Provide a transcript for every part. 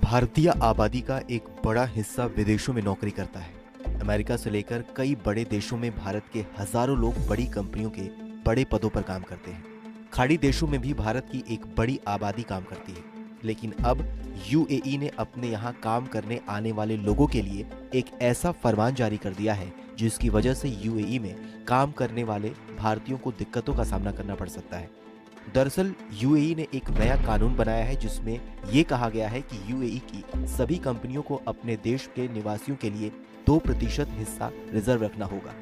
भारतीय आबादी का एक बड़ा हिस्सा विदेशों में नौकरी करता है। अमेरिका से लेकर कई बड़े देशों में भारत के हजारों लोग बड़ी कंपनियों के बड़े पदों पर काम करते हैं। खाड़ी देशों में भी भारत की एक बड़ी आबादी काम करती है, लेकिन अब यूएई ने अपने यहाँ काम करने आने वाले लोगों के लिए एक ऐसा फरमान जारी कर दिया है जिसकी वजह से यूएई में काम करने वाले भारतीयों को दिक्कतों का सामना करना पड़ सकता है। दरअसल यूएई ने एक नया कानून बनाया है जिसमें ये कहा गया है कि यूएई की सभी कंपनियों को अपने देश के निवासियों के लिए 2% हिस्सा रिजर्व रखना होगा।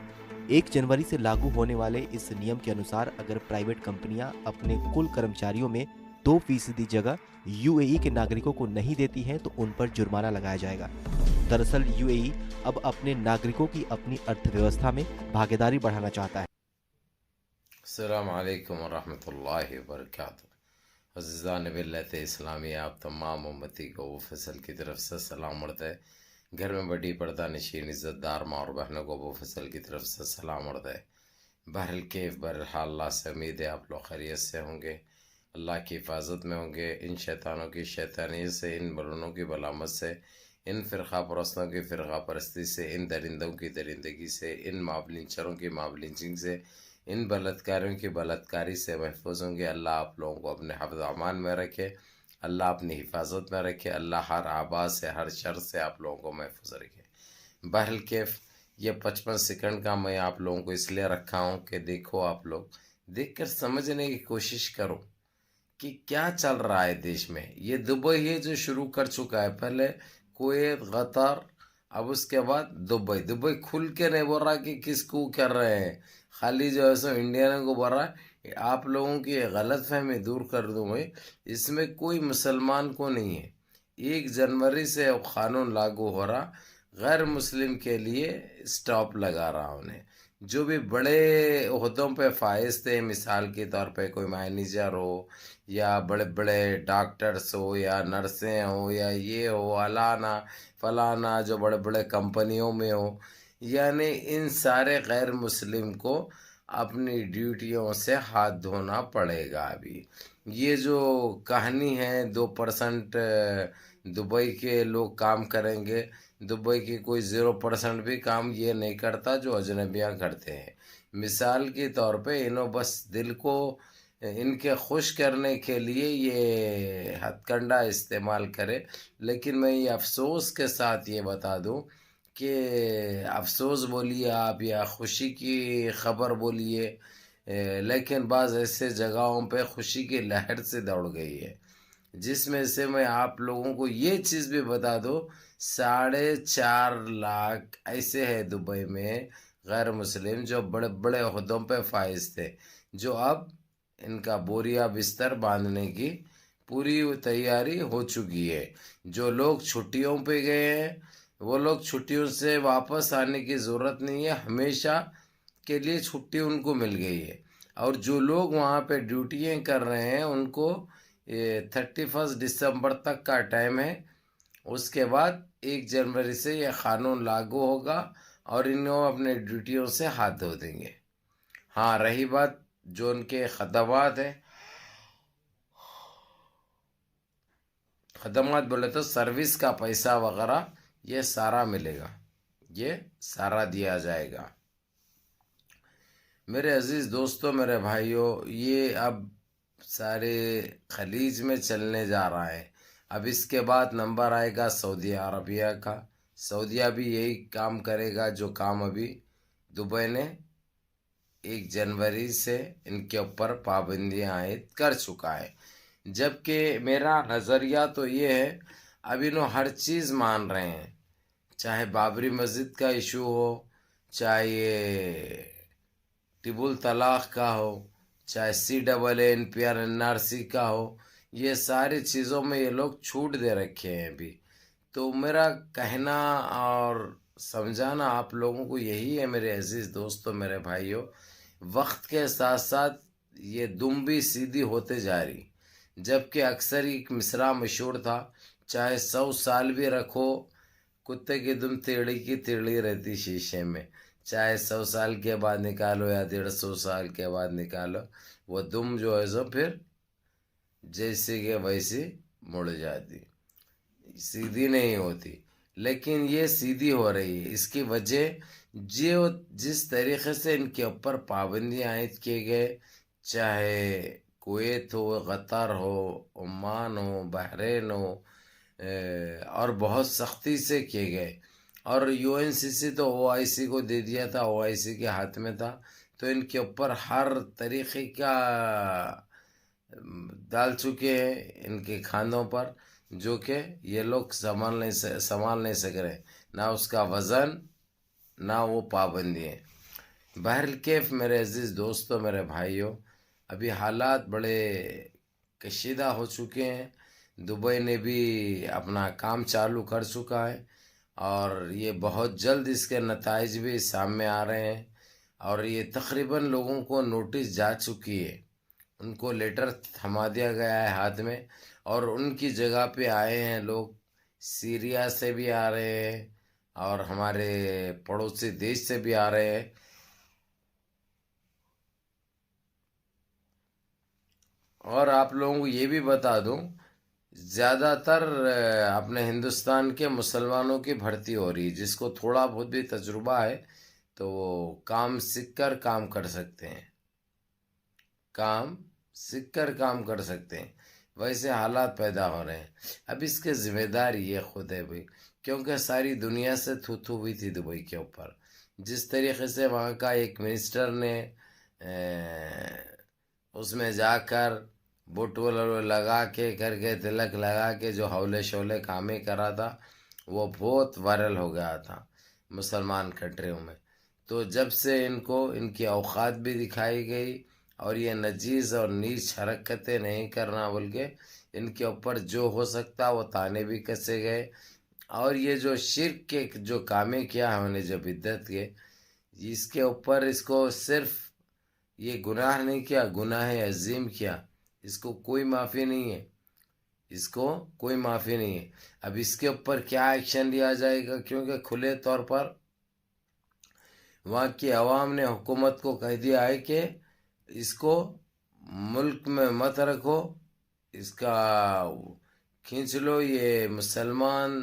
1 जनवरी से लागू होने वाले इस नियम के अनुसार अगर प्राइवेट कंपनियां अपने कुल कर्मचारियों में 2% जगह यूएई के नागरिकों को नहीं देती हैं तो उन पर जुर्माना लगाया जाएगा। दरअसल यूएई अब अपने नागरिकों की अपनी अर्थव्यवस्था में भागीदारी बढ़ाना चाहता है। अस्सलाम वालेकुम वरहमतुल्लाहि वबरकातुहू। अज़ीज़ान मिल्लत इस्लामी, आप तमाम उम्मती को वो फसल की तरफ से सलाम उड़ता है। घर में बड़ी पर्दा नशीन इज़्ज़तदार माँ और बहनों को वो फसल की तरफ से सलाम उड़ता है। बहरल कैफ बहरहाल अल्लाह से उम्मीद है आप लोग खैरियत से होंगे, अल्लाह की हिफाजत में होंगे, इन शैतानों की शैतानियत से, इन बलूनों की बलामत से, इन फ़िरक़ा परस्तों की फ़िरक़ा परस्ती से, इन दरिंदों की दरिंदगी से, इन मावलिंचरों की मावलिंचिंग से, इन बलात्कारियों की बलात्कारी से महफूज होंगे। अल्लाह आप लोगों को अपने हिफ्ज़ अमान में रखे, अल्लाह अपनी हिफाजत में रखे, अल्लाह हर आबाद से हर शर से आप लोगों को महफूज रखे। बहरल कैफ ये 55 सेकंड का मैं आप लोगों को इसलिए रखा हूँ कि देखो, आप लोग देख कर समझने की कोशिश करो कि क्या चल रहा है देश में। ये दुबई है जो शुरू कर चुका है, पहले कुवैत, कतर, अब उसके बाद दुबई। दुबई खुल के नहीं बोल रहा कि किसको कर रहे हैं, खाली जो है सो इंडियनों को बोल रहा है। आप लोगों की गलत फहमी दूर कर दूँ मैं, इसमें कोई मुसलमान को नहीं है। 1 जनवरी से अब क़ानून लागू हो रहा, गैर मुस्लिम के लिए स्टॉप लगा रहा उन्हें। जो भी बड़े ओहदों पे फाइज थे, मिसाल के तौर पे कोई मैनेजर हो या बड़े बड़े डॉक्टर्स हो या नर्सें हो या ये हो अलाना फलाना, जो बड़े बड़े कंपनियों में हो, यानी इन सारे गैर मुस्लिम को अपनी ड्यूटियों से हाथ धोना पड़ेगा। अभी ये जो कहानी है 2% दुबई के लोग काम करेंगे, दुबई की कोई 0% भी काम ये नहीं करता जो अजनबियाँ करते हैं। मिसाल के तौर पे इन्हों बस दिल को इनके खुश करने के लिए ये हथकंडा इस्तेमाल करे। लेकिन मैं ये अफसोस के साथ ये बता दूं कि अफसोस बोलिए आप या खुशी की खबर बोलिए, लेकिन बाज़ ऐसे जगहों पे खुशी की लहर से दौड़ गई है, जिसमें से मैं आप लोगों को ये चीज़ भी बता दूं, 4.5 लाख ऐसे हैं दुबई में गैर मुस्लिम जो बड़े बड़े ओहदों पे फाइज थे, जो अब इनका बोरिया बिस्तर बांधने की पूरी तैयारी हो चुकी है। जो लोग छुट्टियों पे गए हैं वो लोग छुट्टियों से वापस आने की ज़रूरत नहीं है, हमेशा के लिए छुट्टी उनको मिल गई है। और जो लोग वहाँ पे ड्यूटियाँ कर रहे हैं उनको ये 31 दिसंबर तक का टाइम है। उसके बाद 1 जनवरी से ये क़ानून लागू होगा और इन्हों अपने ड्यूटियों से हाथ धो देंगे। हाँ, रही बात जो उनके खदमात हैं, खदमात बोले तो सर्विस का पैसा वगैरह ये सारा मिलेगा, ये सारा दिया जाएगा। मेरे अज़ीज़ दोस्तों, मेरे भाइयों, ये अब सारे खलीज में चलने जा रहा है। अब इसके बाद नंबर आएगा सऊदी अरबिया का। सऊदीया भी यही काम करेगा जो काम अभी दुबई ने 1 जनवरी से इनके ऊपर पाबंदियां आयद कर चुका है। जबकि मेरा नज़रिया तो ये है, अब इन्हों हर चीज़ मान रहे हैं, चाहे बाबरी मस्जिद का इशू हो, चाहे ये टिबुल तलाक का हो, चाहे CAA NRC का हो, ये सारी चीज़ों में ये लोग छूट दे रखे हैं अभी। तो मेरा कहना और समझाना आप लोगों को यही है मेरे अजीज़ दोस्तों, मेरे भाइयों, वक्त के साथ साथ ये दुम भी सीधी होते जा रही। जबकि अक्सर एक मिसरा मशहूर था, चाहे 100 साल भी रखो, कुत्ते की दुम टेढ़ी की टेढ़ी रहती शीशे में। चाहे 100 साल के बाद निकालो या 150 साल के बाद निकालो, वो दुम जो है सो फिर जैसे कि वैसी मुड़ जाती। सीधी नहीं होती, लेकिन ये सीधी हो रही है। इसकी वजह जो जिस तरीके से इनके ऊपर पाबंदियां आयद किए गए, चाहे कुवैत हो, कतर हो, ओमान हो, बहरीन हो, और बहुत सख्ती से किए गए। और यूएनसीसी तो ओआईसी को दे दिया था, ओआईसी के हाथ में था, तो इनके ऊपर हर तरीके का डाल चुके हैं इनके खानों पर, जो कि ये लोग संभाल नहीं सक रहे, ना उसका वज़न ना वो पाबंदियाँ। बहरल कैफ मेरे अजीज़ दोस्तों, मेरे भाइयों, अभी हालात बड़े कशीदा हो चुके हैं। दुबई ने भी अपना काम चालू कर चुका है और ये बहुत जल्द इसके नताइज भी सामने आ रहे हैं। और ये तकरीबन लोगों को नोटिस जा चुकी है, उनको लेटर थमा दिया गया है हाथ में, और उनकी जगह पे आए हैं लोग। सीरिया से भी आ रहे हैं और हमारे पड़ोसी देश से भी आ रहे हैं। और आप लोगों को ये भी बता दूं, ज़्यादातर अपने हिंदुस्तान के मुसलमानों की भर्ती हो रही है। जिसको थोड़ा बहुत भी तजुर्बा है तो वो काम सीख कर काम कर सकते हैं, काम सीख कर काम कर सकते हैं। वैसे हालात पैदा हो रहे हैं। अब इसके ज़िम्मेदार ये खुद है भाई, क्योंकि सारी दुनिया से थू थू हुई थी दुबई के ऊपर। जिस तरीके से वहाँ का एक मिनिस्टर ने उसमें जाकर बोट लगा के करके तिलक लगा के जो हौले शौले कामें करा था, वो बहुत वायरल हो गया था मुसलमान कंट्रियों में। तो जब से इनको इनकी औकात भी दिखाई गई और ये नजीस और नीच हरकतें नहीं करना बोल के इनके ऊपर जो हो सकता वो ताने भी कसे गए। और ये जो शिर्क के जो कामें किया है उन्हें, जो बिद्दत के, इसके ऊपर इसको सिर्फ ये गुनाह नहीं किया, गुनाह अजीम किया, इसको कोई माफ़ी नहीं है, इसको कोई माफ़ी नहीं है। अब इसके ऊपर क्या एक्शन लिया जाएगा, क्योंकि खुले तौर पर वहाँ की आवाम ने हुकूमत को कह दिया है कि इसको मुल्क में मत रखो, इसका खींच लो, ये मुसलमान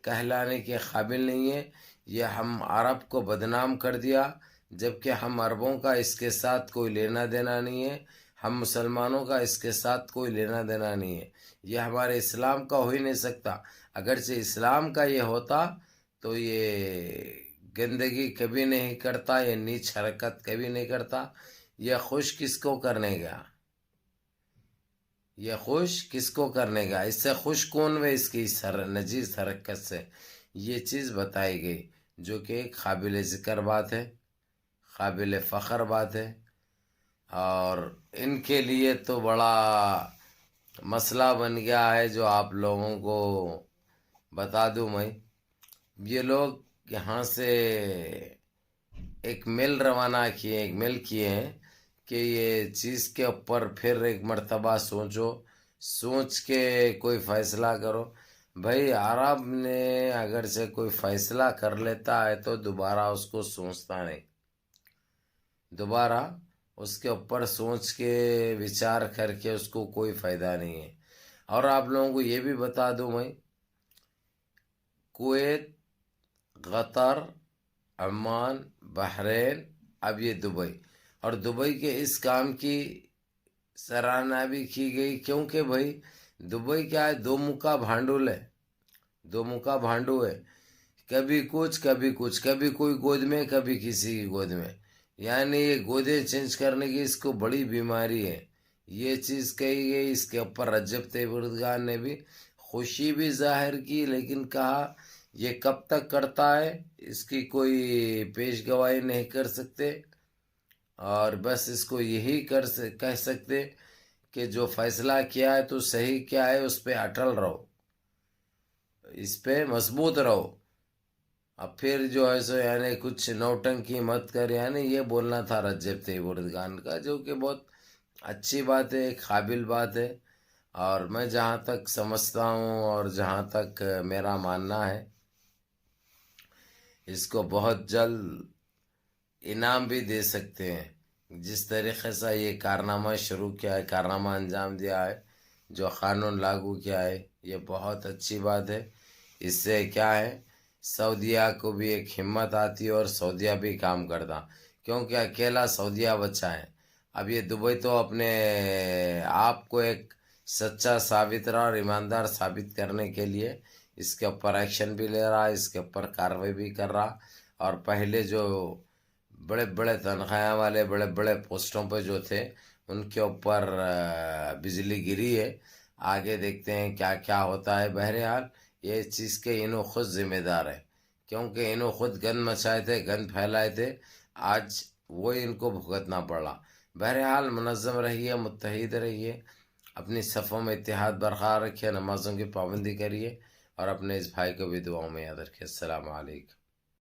कहलाने के काबिल नहीं है, ये हम अरब को बदनाम कर दिया, जबकि हम अरबों का इसके साथ कोई लेना देना नहीं है, हम मुसलमानों का इसके साथ कोई लेना देना नहीं है, ये हमारे इस्लाम का हो ही नहीं सकता। अगरचे इस्लाम का ये होता तो ये गंदगी कभी नहीं करता, ये नीच हरकत कभी नहीं करता। ये खुश किसको करने गया, ये खुश किसको करने गया, इससे खुश कौन वे इसकी नजीस हरकत से। ये चीज़ बताई गई, जो कि एक काबिल ज़िक्र बात है, काबिल फ़ख्र बात है। और इनके लिए तो बड़ा मसला बन गया है, जो आप लोगों को बता दूं मैं। ये लोग यहाँ से एक मेल रवाना किए, एक मेल किए हैं कि ये चीज़ के ऊपर फिर एक मर्तबा सोचो, सोच के कोई फ़ैसला करो। भाई अरब ने अगर से कोई फ़ैसला कर लेता है तो दोबारा उसको सोचता नहीं, दोबारा उसके ऊपर सोच के विचार करके उसको कोई फ़ायदा नहीं है। और आप लोगों को ये भी बता दूं मैं, कुवैत, कतर, अम्मान, बहरीन, अब ये दुबई, और दुबई के इस काम की सराहना भी की गई, क्योंकि भाई दुबई क्या है, दो मुखा भांडुल है, दो मुखा भांडू है, कभी कुछ कभी कुछ, कभी कोई गोद में कभी किसी की गोद में, यानी ये गोदे चेंज करने की इसको बड़ी बीमारी है। ये चीज़ कही गई, इसके ऊपर रजब तैयब एर्दोगान ने भी खुशी भी जाहिर की, लेकिन कहा ये कब तक करता है इसकी कोई पेश गवाही नहीं कर सकते, और बस इसको यही कह सकते कि जो फैसला किया है तो सही क्या है, उस पर अटल रहो, इस पे मजबूत रहो। अब फिर जो है सो यानी कुछ नौटंकी मत कर, यानी ये बोलना था रजब तैयब एर्दोगान का, जो कि बहुत अच्छी बात है, काबिल बात है। और मैं जहाँ तक समझता हूँ और जहाँ तक मेरा मानना है, इसको बहुत जल्द इनाम भी दे सकते हैं। जिस तरीके से ये कारनामा शुरू किया है, कारनामा अंजाम दिया है, جو قانون لاگو کیا ہے یہ بہت اچھی بات ہے. اس سے کیا ہے سعودیہ کو بھی ایک ہمت آتی ہے اور سعودیہ بھی کام کرتا کیونکہ اکیلا سعودیہ بچا ہے. اب یہ دبئی تو اپنے آپ کو ایک سچا ثابت رہا اور ایماندار ثابت کرنے کے لیے اس کے اوپر ایکشن بھی لے رہا، اس کے اوپر کارروائی بھی کر رہا. اور پہلے جو بڑے بڑے تنخواہیں والے بڑے بڑے پوسٹوں پہ جو تھے ان کے اوپر بجلی گری ہے. آگے دیکھتے ہیں کیا کیا ہوتا ہے. بہرحال یہ چیز کے انہوں خود ذمہ دار ہے کیونکہ انہوں خود گند مچائے تھے، گند پھیلائے تھے، آج وہ ان کو بھگتنا پڑا. بہرحال منظم رہیے، متحد رہیے، اپنی صفوں میں اتحاد برقرار رکھیے، نمازوں کی پابندی کریے اور اپنے اس بھائی کو بھی دعاؤں میں یاد رکھیے. السلام علیکم.